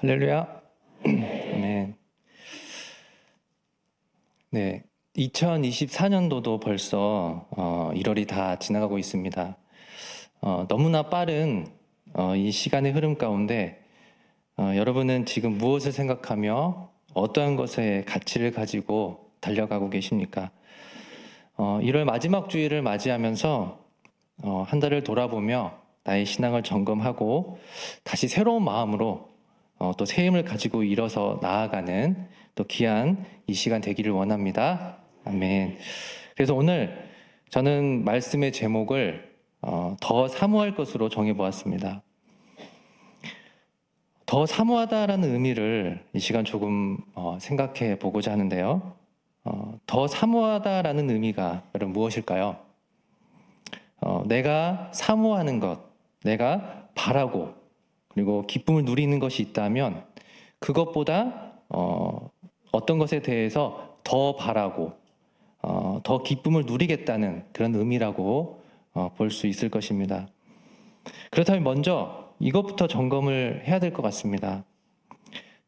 할렐루야. 아멘. 네, 2024년도도 벌써 1월이 다 지나가고 있습니다. 너무나 빠른 이 시간의 흐름 가운데 여러분은 지금 무엇을 생각하며 어떠한 것에 가치를 가지고 달려가고 계십니까? 1월 마지막 주일을 맞이하면서 한 달을 돌아보며 나의 신앙을 점검하고 다시 새로운 마음으로 또 새 힘을 가지고 일어서 나아가는 또 귀한 이 시간 되기를 원합니다. 아멘. 그래서 오늘 저는 말씀의 제목을 더 사모할 것으로 정해보았습니다. 더 사모하다라는 의미를 이 시간 조금 생각해 보고자 하는데요. 더 사모하다라는 의미가 여러분 무엇일까요? 내가 사모하는 것, 내가 바라고 그리고 기쁨을 누리는 것이 있다면 그것보다 어떤 것에 대해서 더 바라고 더 기쁨을 누리겠다는 그런 의미라고 볼 수 있을 것입니다. 그렇다면 먼저 이것부터 점검을 해야 될 것 같습니다.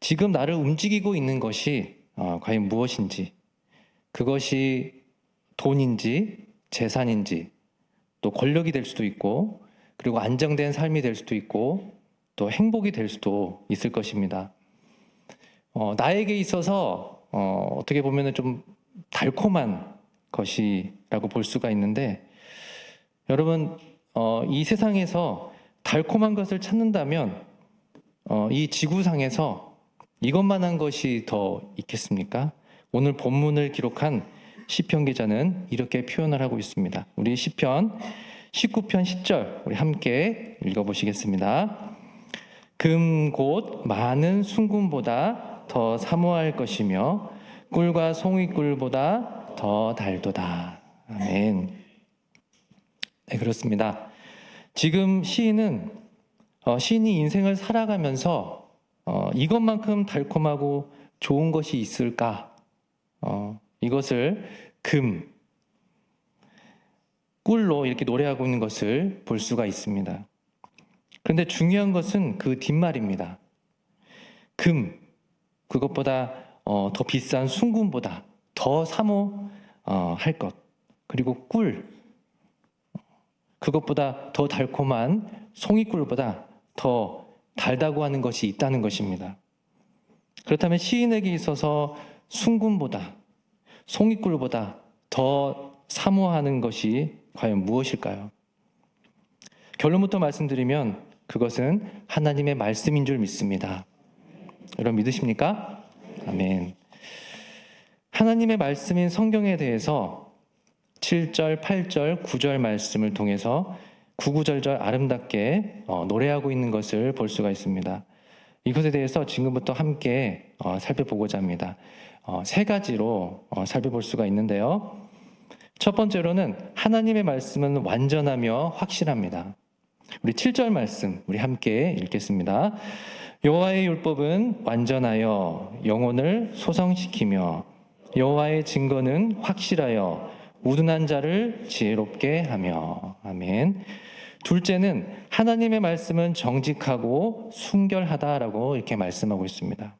지금 나를 움직이고 있는 것이 과연 무엇인지, 그것이 돈인지 재산인지 또 권력이 될 수도 있고 그리고 안정된 삶이 될 수도 있고 또 행복이 될 수도 있을 것입니다. 나에게 있어서 어떻게 보면 좀 달콤한 것이라고 볼 수가 있는데 여러분 이 세상에서 달콤한 것을 찾는다면 이 지구상에서 이것만한 것이 더 있겠습니까? 오늘 본문을 기록한 시편 기자는 이렇게 표현을 하고 있습니다. 우리 시편 19편 10절 우리 함께 읽어보시겠습니다. 금 곧 많은 순금보다 더 사모할 것이며 꿀과 송이꿀보다 더 달도다. 아멘. 네, 그렇습니다. 지금 시인이 인생을 살아가면서 이것만큼 달콤하고 좋은 것이 있을까? 이것을 금, 꿀로 이렇게 노래하고 있는 것을 볼 수가 있습니다. 그런데 중요한 것은 그 뒷말입니다. 금, 그것보다 더 비싼 순금보다 더 사모할 것, 그리고 꿀, 그것보다 더 달콤한 송이꿀보다 더 달다고 하는 것이 있다는 것입니다. 그렇다면 시인에게 있어서 순금보다 송이꿀보다 더 사모하는 것이 과연 무엇일까요? 결론부터 말씀드리면 그것은 하나님의 말씀인 줄 믿습니다. 여러분 믿으십니까? 아멘. 하나님의 말씀인 성경에 대해서 7절, 8절, 9절 말씀을 통해서 구구절절 아름답게 노래하고 있는 것을 볼 수가 있습니다. 이것에 대해서 지금부터 함께 살펴보고자 합니다. 세 가지로 살펴볼 수가 있는데요. 첫 번째로는 하나님의 말씀은 완전하며 확실합니다. 우리 7절 말씀 우리 함께 읽겠습니다. 여호와의 율법은 완전하여 영혼을 소성시키며 여호와의 증거는 확실하여 우둔한 자를 지혜롭게 하며. 아멘. 둘째는 하나님의 말씀은 정직하고 순결하다라고 이렇게 말씀하고 있습니다.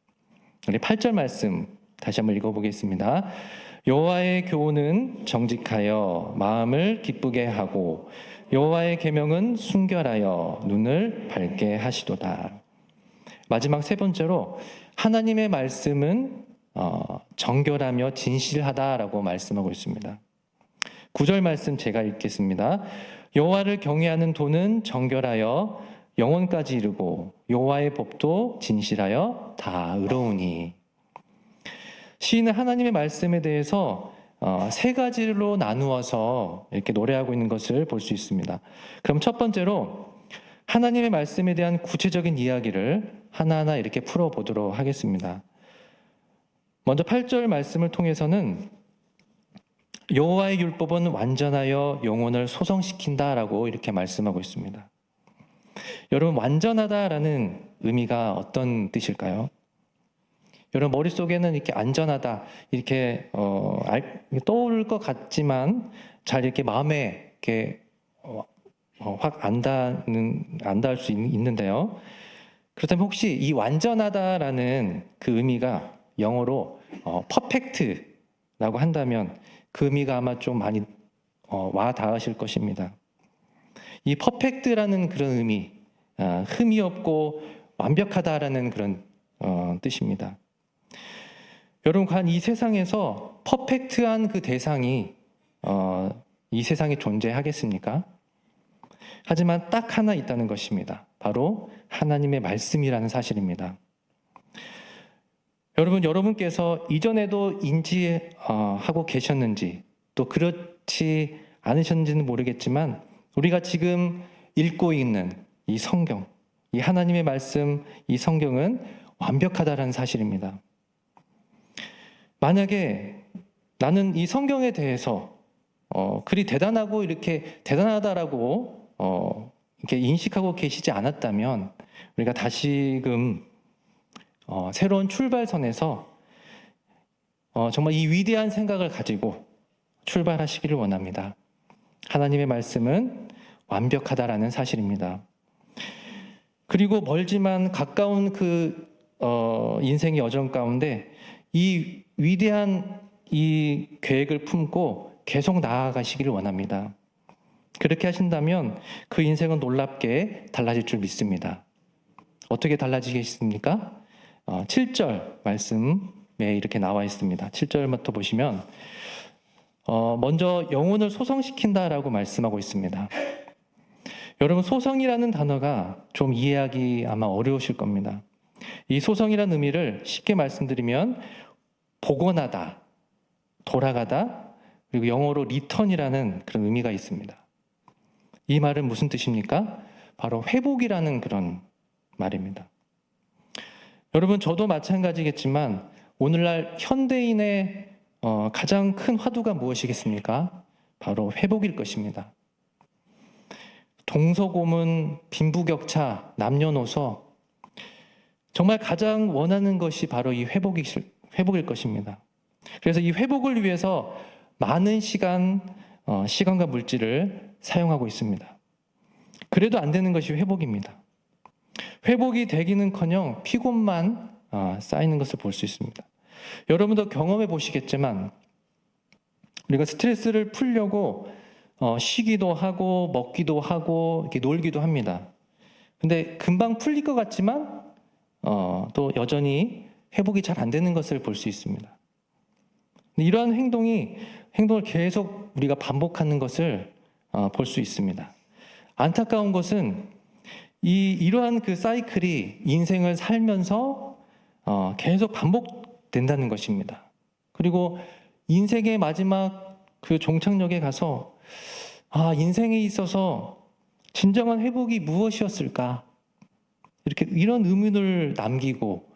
우리 8절 말씀 다시 한번 읽어보겠습니다. 여호와의 교훈은 정직하여 마음을 기쁘게 하고 여호와의 계명은 순결하여 눈을 밝게 하시도다. 마지막 세 번째로 하나님의 말씀은 정결하며 진실하다라고 말씀하고 있습니다. 9절 말씀 제가 읽겠습니다. 여호와를 경외하는 도는 정결하여 영혼까지 이르고 여호와의 법도 진실하여 다 의로우니. 시인은 하나님의 말씀에 대해서 세 가지로 나누어서 이렇게 노래하고 있는 것을 볼 수 있습니다. 그럼 첫 번째로 하나님의 말씀에 대한 구체적인 이야기를 하나하나 이렇게 풀어보도록 하겠습니다. 먼저 8절 말씀을 통해서는 여호와의 율법은 완전하여 영혼을 소성시킨다라고 이렇게 말씀하고 있습니다. 여러분 완전하다라는 의미가 어떤 뜻일까요? 여러분 머릿속에는 이렇게 안전하다 이렇게 떠오를 것 같지만 잘 이렇게 마음에 이렇게 확 안 닿을 수 있는데요. 그렇다면 혹시 이 완전하다라는 그 의미가 영어로 perfect라고 한다면 그 의미가 아마 좀 많이 와 닿으실 것입니다. 이 perfect라는 그런 의미, 흠이 없고 완벽하다라는 그런 뜻입니다. 여러분, 과연 이 세상에서 퍼펙트한 그 대상이 이 세상에 존재하겠습니까? 하지만 딱 하나 있다는 것입니다. 바로 하나님의 말씀이라는 사실입니다. 여러분께서 이전에도 인지하고 계셨는지 또 그렇지 않으셨는지는 모르겠지만 우리가 지금 읽고 있는 이 성경, 이 하나님의 말씀, 이 성경은 완벽하다는 사실입니다. 만약에 나는 이 성경에 대해서 그리 대단하고 이렇게 대단하다라고 이렇게 인식하고 계시지 않았다면 우리가 다시금 새로운 출발선에서 정말 이 위대한 생각을 가지고 출발하시기를 원합니다. 하나님의 말씀은 완벽하다라는 사실입니다. 그리고 멀지만 가까운 그 인생의 여정 가운데 이 위대한 이 계획을 품고 계속 나아가시기를 원합니다. 그렇게 하신다면 그 인생은 놀랍게 달라질 줄 믿습니다. 어떻게 달라지겠습니까? 7절 말씀에 이렇게 나와 있습니다. 7절부터 보시면 먼저 영혼을 소성시킨다라고 말씀하고 있습니다. 여러분, 소성이라는 단어가 좀 이해하기 아마 어려우실 겁니다. 이 소성이라는 의미를 쉽게 말씀드리면 복원하다, 돌아가다, 그리고 영어로 return이라는 그런 의미가 있습니다. 이 말은 무슨 뜻입니까? 바로 회복이라는 그런 말입니다. 여러분, 저도 마찬가지겠지만 오늘날 현대인의 가장 큰 화두가 무엇이겠습니까? 바로 회복일 것입니다. 동서고문, 빈부격차, 남녀노소, 정말 가장 원하는 것이 바로 이 회복일 것입니다. 그래서 이 회복을 위해서 많은 시간과 물질을 사용하고 있습니다. 그래도 안 되는 것이 회복입니다. 회복이 되기는커녕 피곤만 쌓이는 것을 볼 수 있습니다. 여러분도 경험해 보시겠지만 우리가 스트레스를 풀려고 쉬기도 하고 먹기도 하고 이렇게 놀기도 합니다. 근데 금방 풀릴 것 같지만 또 여전히 회복이 잘 안 되는 것을 볼 수 있습니다. 이러한 행동을 계속 우리가 반복하는 것을 볼 수 있습니다. 안타까운 것은 이러한 그 사이클이 인생을 살면서 계속 반복된다는 것입니다. 그리고 인생의 마지막 그 종착역에 가서 인생에 있어서 진정한 회복이 무엇이었을까? 이런 의문을 남기고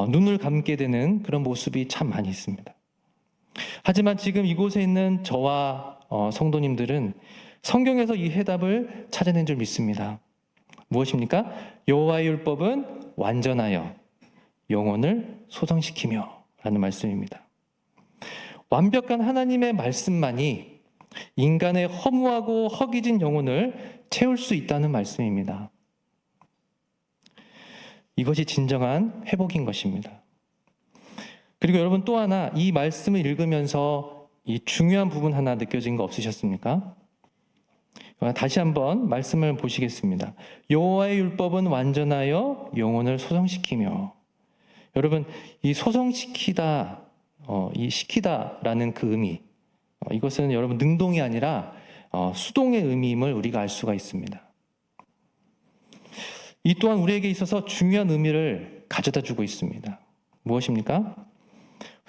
눈을 감게 되는 그런 모습이 참 많이 있습니다. 하지만 지금 이곳에 있는 저와 성도님들은 성경에서 이 해답을 찾아낸 줄 믿습니다. 무엇입니까? 여호와의 율법은 완전하여 영혼을 소성시키며 라는 말씀입니다. 완벽한 하나님의 말씀만이 인간의 허무하고 허기진 영혼을 채울 수 있다는 말씀입니다. 이것이 진정한 회복인 것입니다. 그리고 여러분, 또 하나 이 말씀을 읽으면서 이 중요한 부분 하나 느껴진 거 없으셨습니까? 다시 한번 말씀을 보시겠습니다. 여호와의 율법은 완전하여 영혼을 소성시키며. 여러분, 이 소성시키다, 이 시키다라는 그 의미, 이것은 여러분 능동이 아니라 수동의 의미임을 우리가 알 수가 있습니다. 이 또한 우리에게 있어서 중요한 의미를 가져다 주고 있습니다. 무엇입니까?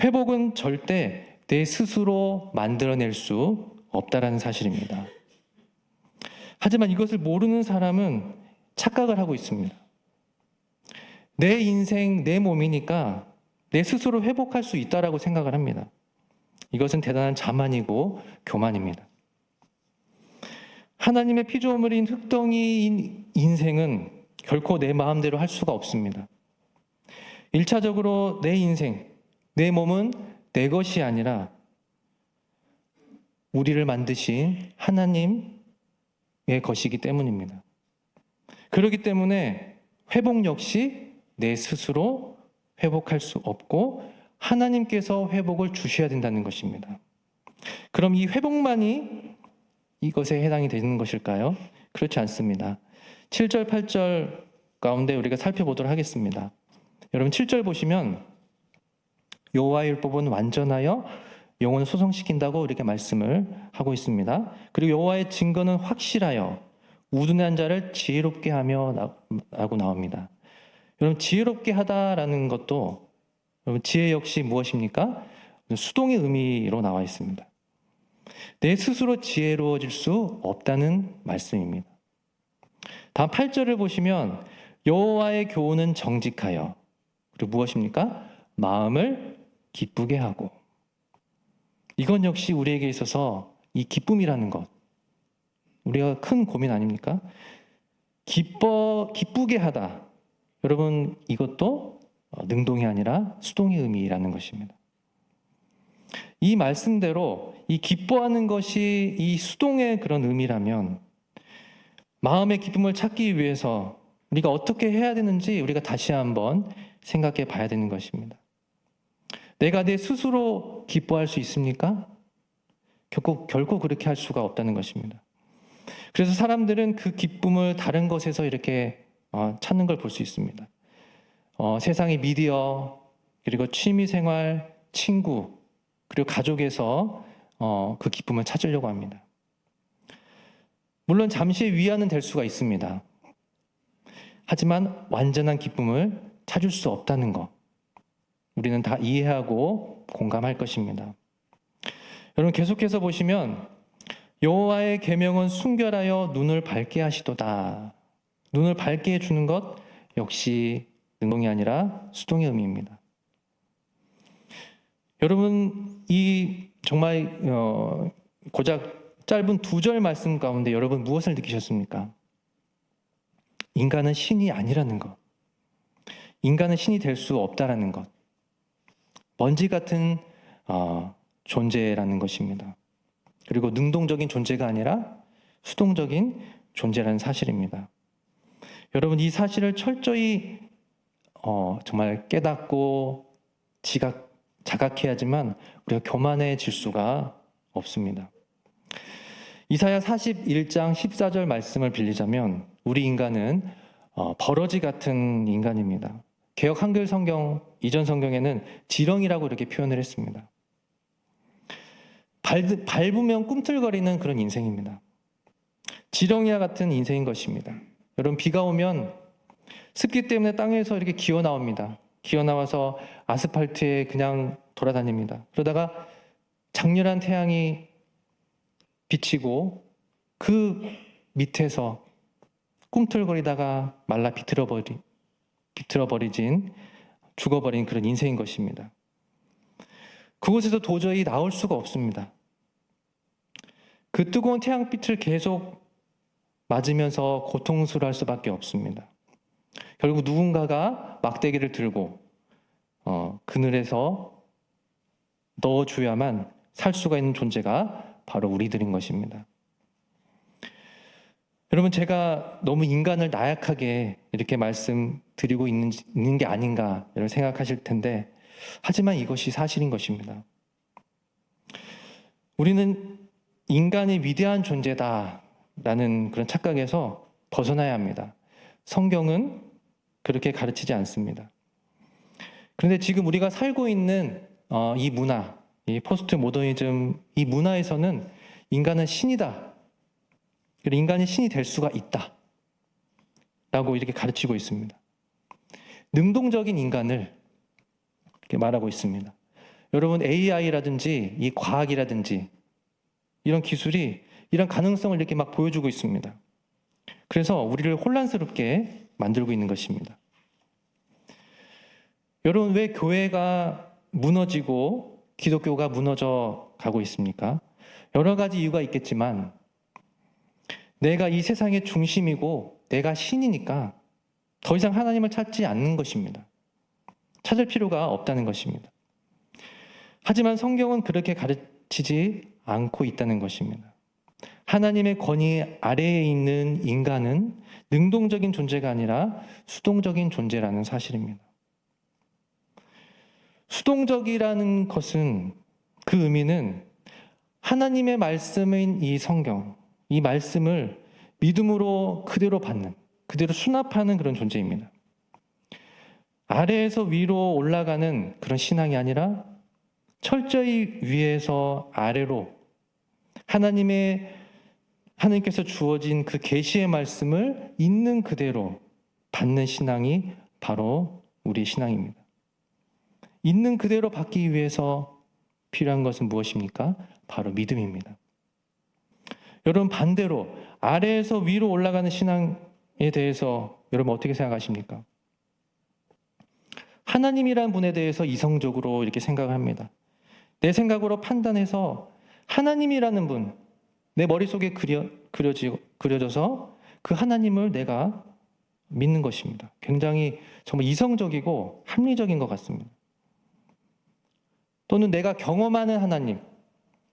회복은 절대 내 스스로 만들어낼 수 없다라는 사실입니다. 하지만 이것을 모르는 사람은 착각을 하고 있습니다. 내 인생, 내 몸이니까 내 스스로 회복할 수 있다라고 생각을 합니다. 이것은 대단한 자만이고 교만입니다. 하나님의 피조물인 흙덩이인 인생은 결코 내 마음대로 할 수가 없습니다. 1차적으로 내 인생, 내 몸은 내 것이 아니라 우리를 만드신 하나님의 것이기 때문입니다. 그렇기 때문에 회복 역시 내 스스로 회복할 수 없고 하나님께서 회복을 주셔야 된다는 것입니다. 그럼 이 회복만이 이것에 해당이 되는 것일까요? 그렇지 않습니다. 7절, 8절 가운데 우리가 살펴보도록 하겠습니다. 여러분 7절 보시면 여호와의 율법은 완전하여 영혼을 소성시킨다고 이렇게 말씀을 하고 있습니다. 그리고 여호와의 증거는 확실하여 우둔한 자를 지혜롭게 하며 라고 나옵니다. 여러분 지혜롭게 하다라는 것도 여러분 지혜 역시 무엇입니까? 수동의 의미로 나와 있습니다. 내 스스로 지혜로워질 수 없다는 말씀입니다. 다음 8절을 보시면 여호와의 교훈은 정직하여 그리고 무엇입니까? 마음을 기쁘게 하고. 이건 역시 우리에게 있어서 이 기쁨이라는 것 우리가 큰 고민 아닙니까? 기쁘게 하다. 여러분 이것도 능동이 아니라 수동의 의미라는 것입니다. 이 말씀대로 이 기뻐하는 것이 이 수동의 그런 의미라면 마음의 기쁨을 찾기 위해서 우리가 어떻게 해야 되는지 우리가 다시 한번 생각해 봐야 되는 것입니다. 내가 내 스스로 기뻐할 수 있습니까? 결코 그렇게 할 수가 없다는 것입니다. 그래서 사람들은 그 기쁨을 다른 것에서 이렇게 찾는 걸 볼 수 있습니다. 세상의 미디어, 그리고 취미생활, 친구, 그리고 가족에서 그 기쁨을 찾으려고 합니다. 물론 잠시의 위안은 될 수가 있습니다. 하지만 완전한 기쁨을 찾을 수 없다는 것 우리는 다 이해하고 공감할 것입니다. 여러분 계속해서 보시면 여호와의 계명은 순결하여 눈을 밝게 하시도다. 눈을 밝게 해주는 것 역시 능동이 아니라 수동의 의미입니다. 여러분 이 정말 고작 짧은 2절 말씀 가운데 여러분 무엇을 느끼셨습니까? 인간은 신이 아니라는 것, 인간은 신이 될 수 없다라는 것, 먼지 같은 존재라는 것입니다. 그리고 능동적인 존재가 아니라 수동적인 존재라는 사실입니다. 여러분 이 사실을 철저히 정말 깨닫고 자각해야지만 우리가 교만해질 수가 없습니다. 이사야 41장 14절 말씀을 빌리자면 우리 인간은 버러지 같은 인간입니다. 개역 한글 성경, 이전 성경에는 지렁이라고 이렇게 표현을 했습니다. 밟으면 꿈틀거리는 그런 인생입니다. 지렁이와 같은 인생인 것입니다. 여러분 비가 오면 습기 때문에 땅에서 이렇게 기어 나옵니다. 기어 나와서 아스팔트에 그냥 돌아다닙니다. 그러다가 장렬한 태양이 비치고 그 밑에서 꿈틀거리다가 말라 비틀어버리진 죽어버린 그런 인생인 것입니다. 그곳에서 도저히 나올 수가 없습니다. 그 뜨거운 태양빛을 계속 맞으면서 고통스러워할 수밖에 없습니다. 결국 누군가가 막대기를 들고 그늘에서 넣어줘야만 살 수가 있는 존재가 바로 우리들인 것입니다. 여러분 제가 너무 인간을 나약하게 이렇게 말씀드리고 있는 게 아닌가 여러분 생각하실 텐데 하지만 이것이 사실인 것입니다. 우리는 인간이 위대한 존재다라는 그런 착각에서 벗어나야 합니다. 성경은 그렇게 가르치지 않습니다. 그런데 지금 우리가 살고 있는 이 문화, 이 포스트 모더니즘 이 문화에서는 인간은 신이다. 그리고 인간이 신이 될 수가 있다. 라고 이렇게 가르치고 있습니다. 능동적인 인간을 이렇게 말하고 있습니다. 여러분 AI라든지 이 과학이라든지 이런 기술이 이런 가능성을 이렇게 막 보여주고 있습니다. 그래서 우리를 혼란스럽게 만들고 있는 것입니다. 여러분 왜 교회가 무너지고 기독교가 무너져 가고 있습니까? 여러 가지 이유가 있겠지만 내가 이 세상의 중심이고 내가 신이니까 더 이상 하나님을 찾지 않는 것입니다. 찾을 필요가 없다는 것입니다. 하지만 성경은 그렇게 가르치지 않고 있다는 것입니다. 하나님의 권위 아래에 있는 인간은 능동적인 존재가 아니라 수동적인 존재라는 사실입니다. 수동적이라는 것은, 그 의미는 하나님의 말씀인 이 성경, 이 말씀을 믿음으로 그대로 받는, 그대로 수납하는 그런 존재입니다. 아래에서 위로 올라가는 그런 신앙이 아니라 철저히 위에서 아래로 하나님께서 주어진 그 계시의 말씀을 있는 그대로 받는 신앙이 바로 우리 신앙입니다. 있는 그대로 받기 위해서 필요한 것은 무엇입니까? 바로 믿음입니다. 여러분, 반대로 아래에서 위로 올라가는 신앙에 대해서 여러분 어떻게 생각하십니까? 하나님이란 분에 대해서 이성적으로 이렇게 생각을 합니다. 내 생각으로 판단해서 하나님이라는 분, 내 머릿속에 그려져서 그 하나님을 내가 믿는 것입니다. 굉장히 정말 이성적이고 합리적인 것 같습니다. 또는 내가 경험하는 하나님,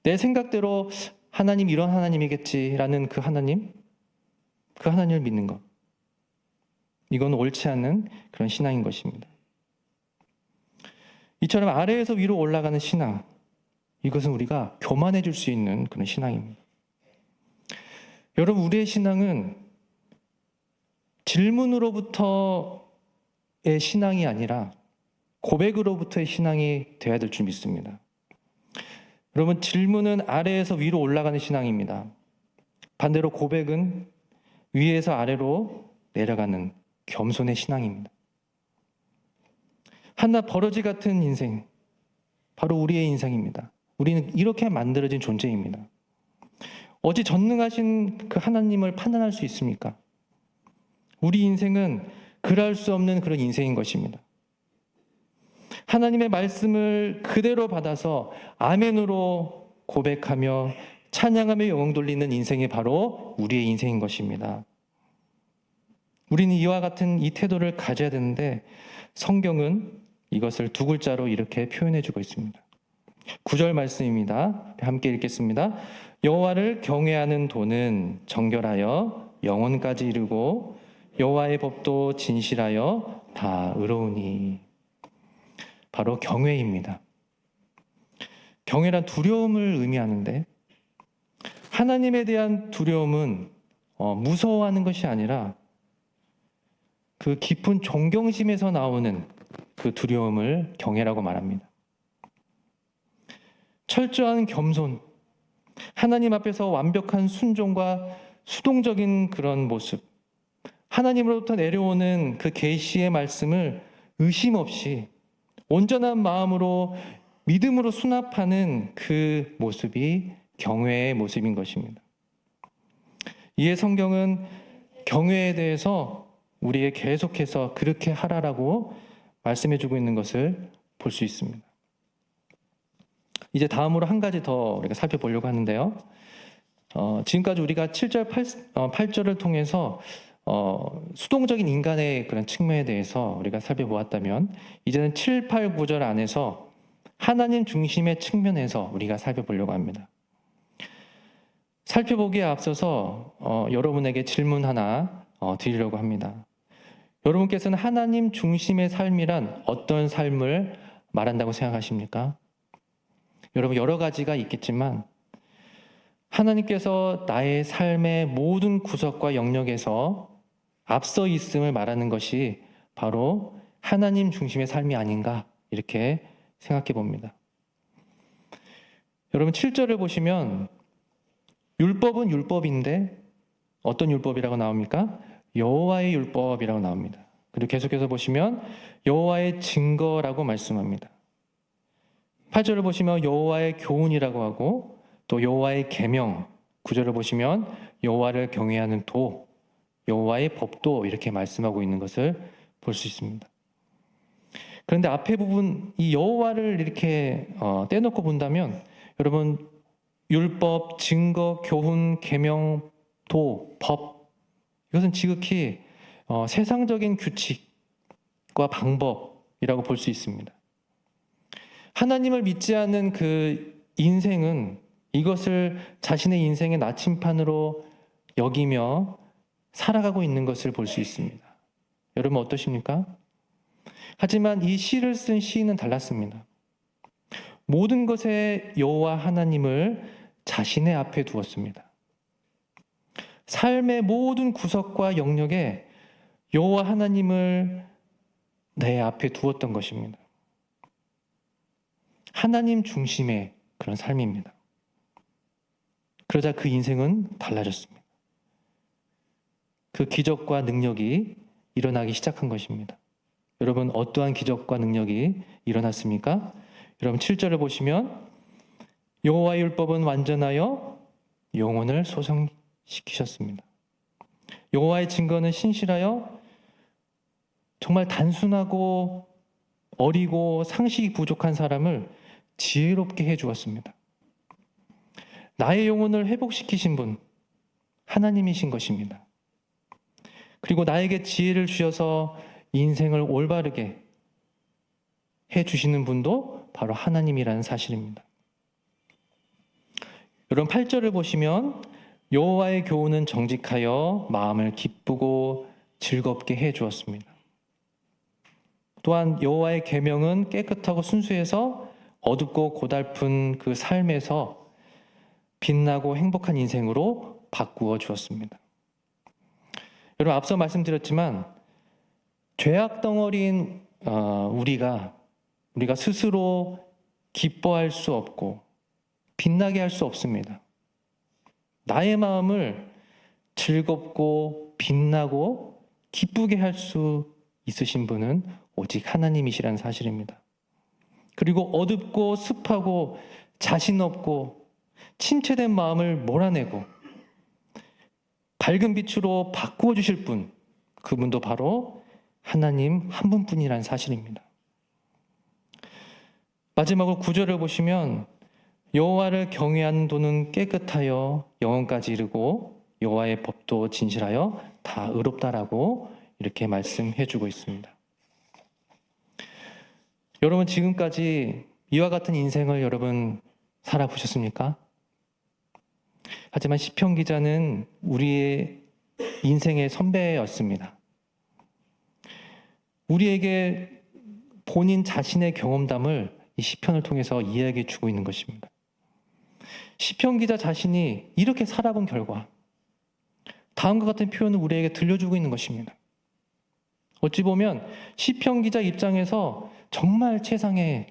내 생각대로 하나님 이런 하나님이겠지라는 그 하나님을 믿는 것. 이건 옳지 않은 그런 신앙인 것입니다. 이처럼 아래에서 위로 올라가는 신앙, 이것은 우리가 교만해질 수 있는 그런 신앙입니다. 여러분, 우리의 신앙은 질문으로부터의 신앙이 아니라 고백으로부터의 신앙이 되어야 될 줄 믿습니다. 여러분, 질문은 아래에서 위로 올라가는 신앙입니다. 반대로 고백은 위에서 아래로 내려가는 겸손의 신앙입니다. 한낱 버러지 같은 인생, 바로 우리의 인생입니다. 우리는 이렇게 만들어진 존재입니다. 어찌 전능하신 그 하나님을 판단할 수 있습니까? 우리 인생은 그럴 수 없는 그런 인생인 것입니다. 하나님의 말씀을 그대로 받아서 아멘으로 고백하며 찬양하며 영광 돌리는 인생이 바로 우리의 인생인 것입니다. 우리는 이와 같은 이 태도를 가져야 되는데 성경은 이것을 두 글자로 이렇게 표현해주고 있습니다. 9절 말씀입니다. 함께 읽겠습니다. 여호와를 경외하는 도는 정결하여 영혼까지 이르고 여호와의 법도 진실하여 다 의로우니. 바로 경외입니다. 경외란 두려움을 의미하는데, 하나님에 대한 두려움은 무서워하는 것이 아니라 그 깊은 존경심에서 나오는 그 두려움을 경외라고 말합니다. 철저한 겸손, 하나님 앞에서 완벽한 순종과 수동적인 그런 모습, 하나님으로부터 내려오는 그 계시의 말씀을 의심 없이 온전한 마음으로 믿음으로 수납하는 그 모습이 경외의 모습인 것입니다. 이에 성경은 경외에 대해서 우리에게 계속해서 그렇게 하라라고 말씀해주고 있는 것을 볼 수 있습니다. 이제 다음으로 한 가지 더 우리가 살펴보려고 하는데요. 지금까지 우리가 7절, 8절을 통해서 수동적인 인간의 그런 측면에 대해서 우리가 살펴보았다면, 이제는 7, 8, 9절 안에서 하나님 중심의 측면에서 우리가 살펴보려고 합니다. 살펴보기에 앞서서 여러분에게 질문 하나 드리려고 합니다. 여러분께서는 하나님 중심의 삶이란 어떤 삶을 말한다고 생각하십니까? 여러분, 여러 가지가 있겠지만 하나님께서 나의 삶의 모든 구석과 영역에서 앞서 있음을 말하는 것이 바로 하나님 중심의 삶이 아닌가, 이렇게 생각해 봅니다. 여러분, 7절을 보시면 율법은 율법인데 어떤 율법이라고 나옵니까? 여호와의 율법이라고 나옵니다. 그리고 계속해서 보시면 여호와의 증거라고 말씀합니다. 8절을 보시면 여호와의 교훈이라고 하고, 또 여호와의 계명, 9절을 보시면 여호와를 경외하는 도, 여호와의 법도, 이렇게 말씀하고 있는 것을 볼 수 있습니다. 그런데 앞에 부분, 이 여호와를 이렇게 떼놓고 본다면, 여러분, 율법, 증거, 교훈, 계명, 도, 법, 이것은 지극히 세상적인 규칙과 방법이라고 볼 수 있습니다. 하나님을 믿지 않는 그 인생은 이것을 자신의 인생의 나침판으로 여기며 살아가고 있는 것을 볼 수 있습니다. 여러분 어떠십니까? 하지만 이 시를 쓴 시인은 달랐습니다. 모든 것에 여호와 하나님을 자신의 앞에 두었습니다. 삶의 모든 구석과 영역에 여호와 하나님을 내 앞에 두었던 것입니다. 하나님 중심의 그런 삶입니다. 그러자 그 인생은 달라졌습니다. 그 기적과 능력이 일어나기 시작한 것입니다. 여러분 어떠한 기적과 능력이 일어났습니까? 여러분 7절을 보시면 여호와의 율법은 완전하여 영혼을 소성시키셨습니다. 여호와의 증거는 신실하여 정말 단순하고 어리고 상식이 부족한 사람을 지혜롭게 해주었습니다. 나의 영혼을 회복시키신 분 하나님이신 것입니다. 그리고 나에게 지혜를 주셔서 인생을 올바르게 해주시는 분도 바로 하나님이라는 사실입니다. 여러분 8절을 보시면 여호와의 교훈은 정직하여 마음을 기쁘고 즐겁게 해주었습니다. 또한 여호와의 계명은 깨끗하고 순수해서 어둡고 고달픈 그 삶에서 빛나고 행복한 인생으로 바꾸어 주었습니다. 여러분 앞서 말씀드렸지만 죄악 덩어리인 우리가 스스로 기뻐할 수 없고 빛나게 할 수 없습니다. 나의 마음을 즐겁고 빛나고 기쁘게 할 수 있으신 분은 오직 하나님이시라는 사실입니다. 그리고 어둡고 습하고 자신 없고 침체된 마음을 몰아내고 밝은 빛으로 바꾸어 주실 분, 그분도 바로 하나님 한 분뿐이라는 사실입니다. 마지막으로 9절을 보시면 여호와를 경외하는 도는 깨끗하여 영혼까지 이르고 여호와의 법도 진실하여 다 의롭다라고 이렇게 말씀해 주고 있습니다. 여러분 지금까지 이와 같은 인생을 여러분 살아보셨습니까? 하지만 시편 기자는 우리의 인생의 선배였습니다. 우리에게 본인 자신의 경험담을 이 시편을 통해서 이야기해 주고 있는 것입니다. 시편 기자 자신이 이렇게 살아본 결과 다음과 같은 표현을 우리에게 들려주고 있는 것입니다. 어찌 보면 시편 기자 입장에서 정말 최상의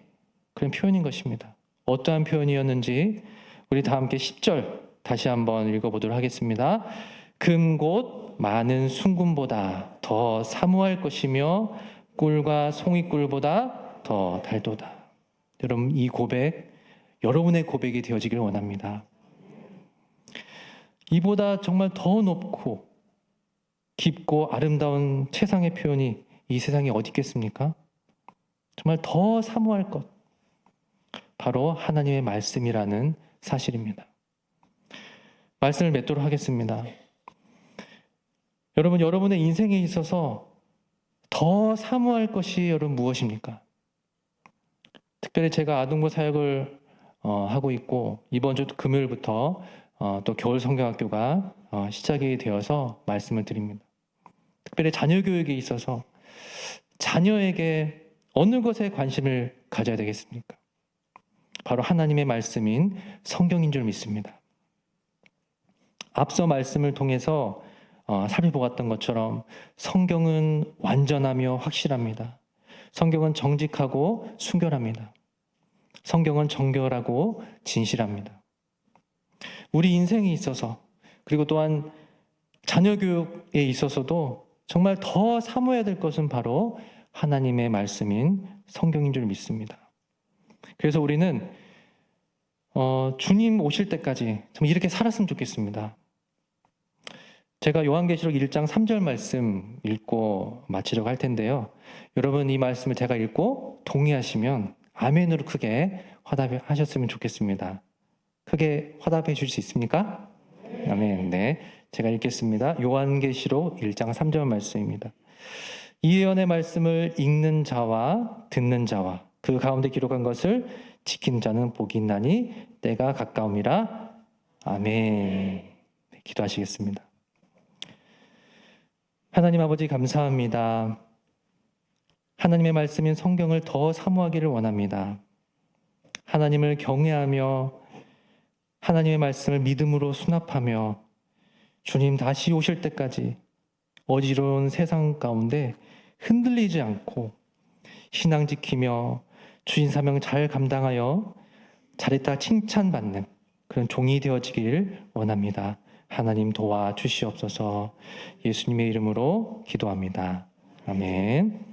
그런 표현인 것입니다. 어떠한 표현이었는지 우리 다 함께 10절 다시 한번 읽어보도록 하겠습니다. 금 곧 많은 순금보다 더 사모할 것이며 꿀과 송이꿀보다 더 달도다. 여러분 이 고백 여러분의 고백이 되어지기를 원합니다. 이보다 정말 더 높고 깊고 아름다운 최상의 표현이 이 세상에 어디 있겠습니까? 정말 더 사모할 것 바로 하나님의 말씀이라는 사실입니다. 말씀을 맺도록 하겠습니다. 여러분, 여러분의 인생에 있어서 더 사모할 것이 여러분 무엇입니까? 특별히 제가 아동부 사역을 하고 있고 이번 주 금요일부터 또 겨울 성경학교가 시작이 되어서 말씀을 드립니다. 특별히 자녀 교육에 있어서 자녀에게 어느 것에 관심을 가져야 되겠습니까? 바로 하나님의 말씀인 성경인 줄 믿습니다. 앞서 말씀을 통해서 살펴보았던 것처럼 성경은 완전하며 확실합니다. 성경은 정직하고 순결합니다. 성경은 정결하고 진실합니다. 우리 인생에 있어서 그리고 또한 자녀 교육에 있어서도 정말 더 사모해야 될 것은 바로 하나님의 말씀인 성경인 줄 믿습니다. 그래서 우리는 주님 오실 때까지 좀 이렇게 살았으면 좋겠습니다. 제가 요한계시록 1장 3절 말씀 읽고 마치려고 할 텐데요. 여러분 이 말씀을 제가 읽고 동의하시면 아멘으로 크게 화답하셨으면 좋겠습니다. 크게 화답해 주실 수 있습니까? 아멘. 네, 제가 읽겠습니다. 요한계시록 1장 3절 말씀입니다. 이 예언의 말씀을 읽는 자와 듣는 자와 그 가운데 기록한 것을 지키는 자는 복이 있나니 때가 가까움이라. 아멘. 네, 기도하시겠습니다. 하나님 아버지 감사합니다. 하나님의 말씀인 성경을 더 사모하기를 원합니다. 하나님을 경외하며 하나님의 말씀을 믿음으로 수납하며 주님 다시 오실 때까지 어지러운 세상 가운데 흔들리지 않고 신앙 지키며 주신 사명 잘 감당하여 잘했다 칭찬받는 그런 종이 되어지길 원합니다. 하나님 도와주시옵소서. 예수님의 이름으로 기도합니다. 아멘.